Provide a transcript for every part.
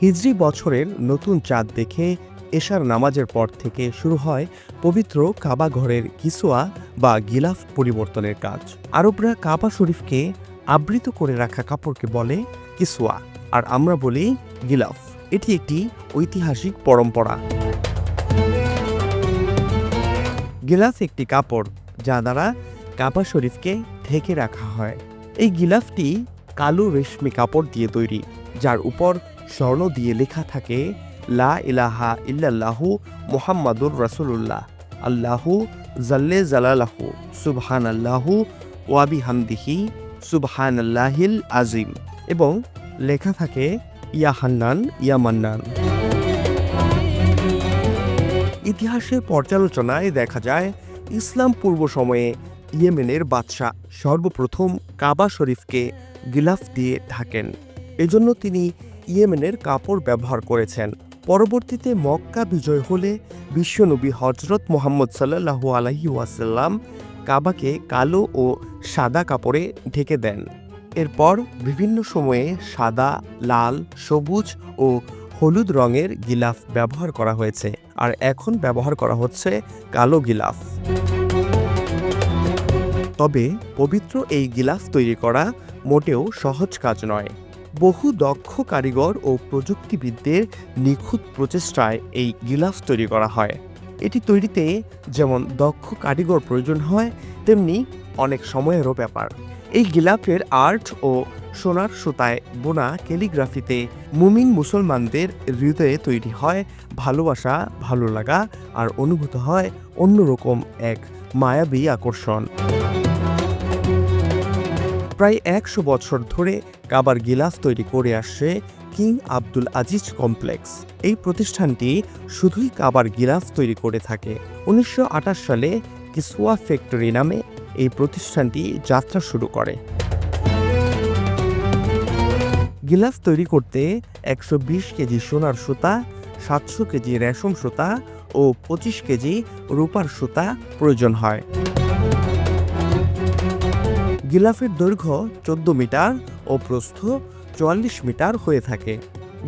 হিজরি বছরের নতুন চাঁদ দেখে এশার নামাজের পর থেকে শুরু হয় পবিত্র কাবা ঘরের কিসওয়া বা গিলাফ পরিবর্তনের কাজ। আরবরা কাবা শরীফকে আবৃত করে রাখা কাপড়কে বলে কিসওয়া, আর আমরা বলি গিলাফ। এটি একটি ঐতিহাসিক পরম্পরা। গিলাফ একটি কাপড় যা দ্বারা কাবা শরীফকে ঢেকে রাখা হয়। এই গিলাফটি কালো রেশমি কাপড় দিয়ে তৈরি, যার উপর স্বর্ণ দিয়ে লেখা থাকে লা ইলাহা ইল্লাল্লাহু মুহাম্মাদুর রাসূলুল্লাহ, আল্লাহু জাল্লে জালালাহু, সুবহানাল্লাহু ওয়া বিহামদিহি, সুবহানাল্লাহিল আজিম, এবং লেখা থাকে ইয়া হান্নান ইয়া মান্নান। ইতিহাসের পর্যালোচনায় দেখা যায় ইসলাম পূর্ব সময়ে ইয়েমেনের বাদশাহ সর্বপ্রথম কাবা শরীফকে গিলাফ দিয়ে ঢাকেন। এজন্য তিনি ইয়েমেনের কাপড় ব্যবহার করেছেন। পরবর্তীতে মক্কা বিজয় হলে বিশ্বনবী হজরত মুহাম্মদ সাল্লাল্লাহু আলাইহি ওয়াসাল্লাম কাবাকে কালো ও সাদা কাপড়ে ঢেকে দেন। এরপর বিভিন্ন সময়ে সাদা, লাল, সবুজ ও হলুদ রঙের গিলাফ ব্যবহার করা হয়েছে, আর এখন ব্যবহার করা হচ্ছে কালো গিলাফ। তবে পবিত্র এই গিলাফ তৈরি করা মোটেও সহজ কাজ নয়। বহু দক্ষ কারিগর ও প্রযুক্তিবিদদের নিখুঁত প্রচেষ্টায় এই গিলাফ তৈরি করা হয়। এটি তৈরিতে যেমন দক্ষ কারিগর প্রয়োজন হয়, তেমনি অনেক সময়েরও ব্যাপার। এই গিলাফের আর্ট ও সোনার সুতায় বোনা ক্যালিগ্রাফিতে মুমিন মুসলমানদের হৃদয়ে তৈরি হয় ভালোবাসা, ভালো লাগা, আর অনুভূত হয় অন্যরকম এক মায়াবী আকর্ষণ। প্রায় ১০০ বছর ধরে কাবার গিলাফ তৈরি করে আসছে কিং আব্দুল আজিজ কমপ্লেক্স। এই প্রতিষ্ঠানটি শুধুই কাবার গিলাফ তৈরি করে থাকে। ১৯২৮ সালে কিসওয়া ফ্যাক্টরি নামে এই প্রতিষ্ঠানটি যাত্রা শুরু করে। গিলাফ তৈরি করতে ১২০ কেজি সোনার সুতা, ৭০০ কেজি রেশম সুতা ও ২৫ কেজি রূপার সুতা প্রয়োজন হয়। গিলাফের দৈর্ঘ্য ১৪ মিটার ও প্রস্থ ৪৪ মিটার হয়ে থাকে।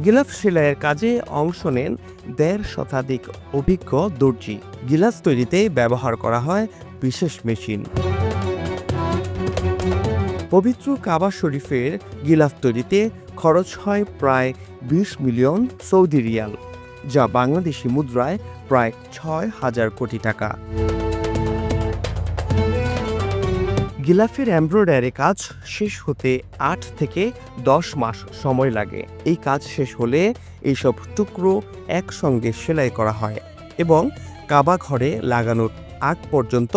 গিলাফ সেলাইয়ের কাজে অংশ নেন ১.৫ শতাধিক অভিজ্ঞ দর্জি। গিলাফ তৈরিতে ব্যবহার করা হয় বিশেষ মেশিন। পবিত্র কাবা শরীফের গিলাফ তৈরিতে খরচ হয় প্রায় ২০ মিলিয়ন সৌদি রিয়াল, যা বাংলাদেশি মুদ্রায় প্রায় ৬,০০০ কোটি টাকা। গিলাফের এমব্রয়ডারি কাজ শেষ হতে ৮ থেকে ১০ মাস সময় লাগে। এই কাজ শেষ হলে এইসব টুকরো একসঙ্গে সেলাই করা হয় এবং কাবা ঘরে লাগানোর আগ পর্যন্ত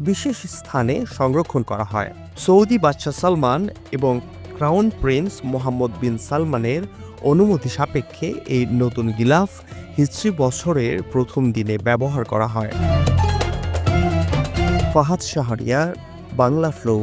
বিশেষ স্থানে সংরক্ষণ করা হয়। সৌদি বাদশাহ সালমান এবং ক্রাউন প্রিন্স মোহাম্মদ বিন সালমানের অনুমতি সাপেক্ষে এই নতুন গিলাফ হিজরি বছরের প্রথম দিনে ব্যবহার করা হয়। ফাহাদ শাহরিয়ার, বাংলা ফ্লো।